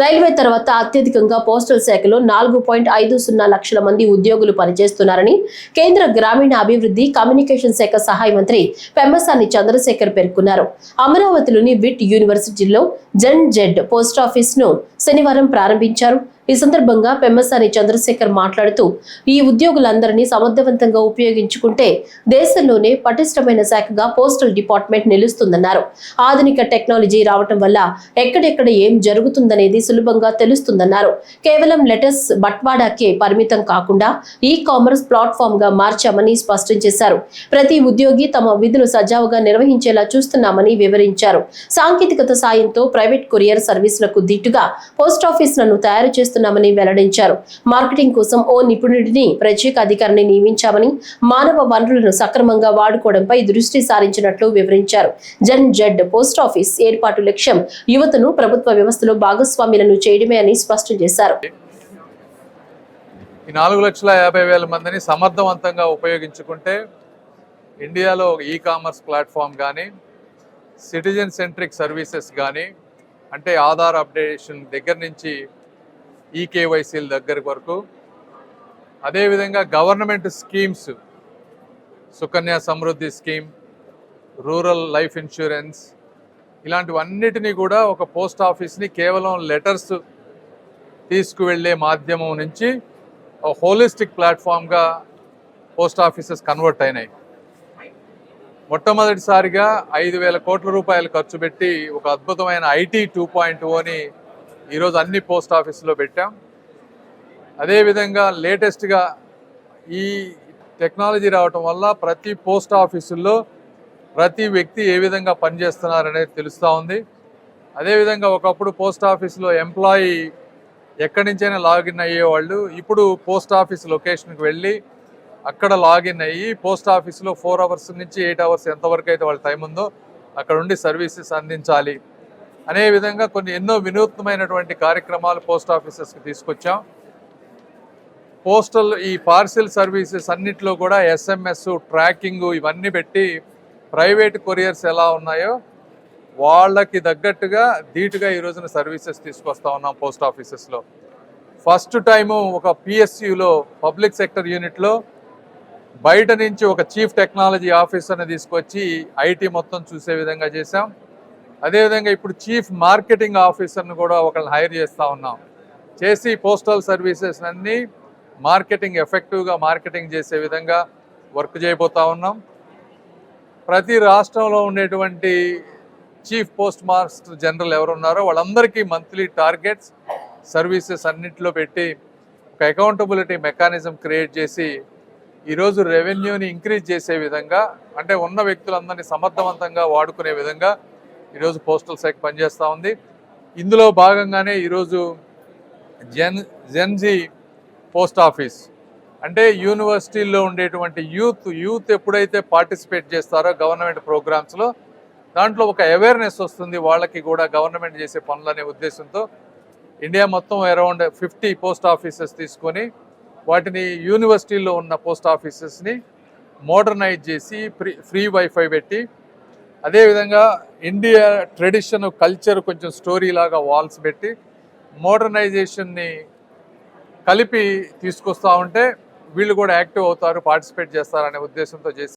Railway తర్వాత అత్యధికంగా postal శాఖలో 4.50 లక్షల మంది ఉద్యోగులు పనిచేస్తున్నారని కేంద్ర గ్రామీణ అభివృద్ధి కమ్యూనికేషన్ శాఖ సహాయ మంత్రి పెమ్మసాని చంద్రశేఖర్ పేర్కొన్నారు. అమరావతిలోని విట్ యూనివర్సిటీలో జెన్ జెడ్ పోస్టాఫీస్ ను శనివారం ప్రారంభించారు. ఈ సందర్భంగా పెమ్మసాని చంద్రశేఖర్ మాట్లాడుతూ ఈ ఉద్యోగులందరినీ సమర్థవంతంగా ఉపయోగించుకుంటే దేశంలోనే పటిష్టమైన శాఖగా పోస్టల్ డిపార్ట్మెంట్ నిలుస్తుందన్నారు. ఆధునిక టెక్నాలజీ రావటం వల్ల ఎక్కడెక్కడ ఏం జరుగుతుందనేది సులభంగా తెలుస్తుందన్నారు. కేవలం లెటర్స్ బట్వాడాకే పరిమితం కాకుండా ఈ కామర్స్ ప్లాట్ఫామ్ గా మార్చామని స్పష్టం చేశారు. ప్రతి ఉద్యోగి తమ విధులు సజావుగా నిర్వహించేలా చూస్తున్నామని వివరించారు. సాంకేతికత సాయంతో ప్రైవేట్ కొరియర్ సర్వీసులకు దీటుగా పోస్టాఫీసులను తయారు చేస్తున్నామని వెల్లడించారు. మార్కెటింగ్ కోసం ఓ నిపుణుడిని ప్రత్యేక అధికారిని నియమించామని, మానవ వనరులను సక్రమంగా వాడుకోవడంపై దృష్టి సారించినట్లు వివరించారు. జన్ జెడ్ పోస్టాఫీస్ ఏర్పాటు లక్ష్యం యువతను ప్రభుత్వ వ్యవస్థలో భాగస్వాములను చేయడమే అని స్పష్టం చేశారు. ఈ 4,50,000 మందిని సమర్థవంతంగా ఉపయోగించుకుంటే ఇండియాలో ఈ కామర్స్ ప్లాట్ఫామ్ కానీ, సిటిజన్ సెంట్రిక్ సర్వీసెస్ కానీ, అంటే ఆధార్ అప్డేషన్ దగ్గర నుంచి ఈకేవైసీల దగ్గర వరకు, అదేవిధంగా government schemes, Sukanya Samriddhi scheme, rural life insurance, ఇలాంటివన్నిటినీ కూడా ఒక పోస్ట్ ఆఫీస్ని కేవలం లెటర్స్ తీసుకువెళ్ళే మాధ్యమం నుంచి హోలిస్టిక్ ప్లాట్ఫామ్గా పోస్ట్ ఆఫీసెస్ కన్వర్ట్ అయినాయి. మొట్టమొదటిసారిగా 5,000 కోట్ల రూపాయలు ఖర్చు పెట్టి ఒక అద్భుతమైన ఐటీ 2.0ని ఈరోజు అన్ని పోస్ట్ ఆఫీసులో పెట్టాం. అదేవిధంగా లేటెస్ట్గా ఈ టెక్నాలజీ రావటం వల్ల ప్రతి పోస్ట్ ఆఫీసుల్లో ప్రతి వ్యక్తి ఏ విధంగా పనిచేస్తున్నారనేది తెలుస్తూ ఉంది. అదేవిధంగా ఒకప్పుడు పోస్ట్ ఆఫీసులో ఎంప్లాయీ ఎక్కడి నుంచైనా లాగిన్ అయ్యేవాళ్ళు, ఇప్పుడు పోస్ట్ ఆఫీస్ లొకేషన్కి వెళ్ళి అక్కడ లాగిన్ అయ్యి పోస్ట్ ఆఫీసులో 4 అవర్స్ నుంచి 8 అవర్స్ ఎంతవరకు అయితే వాళ్ళ టైం ఉందో అక్కడ ఉండి సర్వీసెస్ అందించాలి అనే విధంగా ఎన్నో వినూత్నమైనటువంటి కార్యక్రమాలు పోస్ట్ ఆఫీసెస్కి తీసుకొచ్చాం. పోస్టల్ ఈ పార్సిల్ సర్వీసెస్ అన్నిట్లో కూడా SMS ట్రాకింగ్ ఇవన్నీ పెట్టి ప్రైవేట్ కొరియర్స్ ఎలా ఉన్నాయో వాళ్ళకి తగ్గట్టుగా ధీటుగా ఈ రోజున సర్వీసెస్ తీసుకొస్తా ఉన్నాం పోస్ట్ ఆఫీసెస్లో. ఫస్ట్ టైము ఒక PSUలో పబ్లిక్ సెక్టర్ యూనిట్లో బయట నుంచి ఒక చీఫ్ టెక్నాలజీ ఆఫీసర్ని తీసుకొచ్చి ఐటీ మొత్తం చూసే విధంగా చేశాం. అదేవిధంగా ఇప్పుడు చీఫ్ మార్కెటింగ్ ఆఫీసర్ని కూడా ఒకళ్ళని హైర్ చేస్తూ ఉన్నాం. చేసి పోస్టల్ సర్వీసెస్ అన్నీ మార్కెటింగ్ ఎఫెక్టివ్గా మార్కెటింగ్ చేసే విధంగా వర్క్ చేయబోతూ ఉన్నాం. ప్రతి రాష్ట్రంలో ఉండేటువంటి చీఫ్ పోస్ట్ మాస్టర్ జనరల్ ఎవరున్నారో వాళ్ళందరికీ మంత్లీ టార్గెట్స్ సర్వీసెస్ అన్నింటిలో పెట్టి ఒక అకౌంటబిలిటీ మెకానిజం క్రియేట్ చేసి ఈరోజు రెవెన్యూని ఇంక్రీజ్ చేసే విధంగా, అంటే ఉన్న వ్యక్తులందరినీ సమర్థవంతంగా వాడుకునే విధంగా ఈరోజు పోస్టల్ శాఖ పనిచేస్తూ ఉంది. ఇందులో భాగంగానే ఈరోజు జెన్జీ పోస్ట్ ఆఫీస్, అంటే యూనివర్సిటీల్లో ఉండేటువంటి యూత్ ఎప్పుడైతే పార్టిసిపేట్ చేస్తారో గవర్నమెంట్ ప్రోగ్రామ్స్లో దాంట్లో ఒక అవేర్నెస్ వస్తుంది వాళ్ళకి కూడా గవర్నమెంట్ చేసే పనులనే ఉద్దేశంతో ఇండియా మొత్తం అరౌండ్ 50 పోస్ట్ ఆఫీసెస్ తీసుకొని వాటిని యూనివర్సిటీల్లో ఉన్న పోస్ట్ ఆఫీసెస్ని మోడర్నైజ్ చేసి ఫ్రీ వైఫై పెట్టి, అదేవిధంగా ఇండియా ట్రెడిషన్ కల్చర్ కొంచెం స్టోరీ లాగా వాల్స్ పెట్టి మోడర్నైజేషన్ని కలిపి తీసుకొస్తూ ఉంటే వీళ్ళు కూడా యాక్టివ్ అవుతారు, పార్టిసిపేట్ చేస్తారనే ఉద్దేశంతో చేసి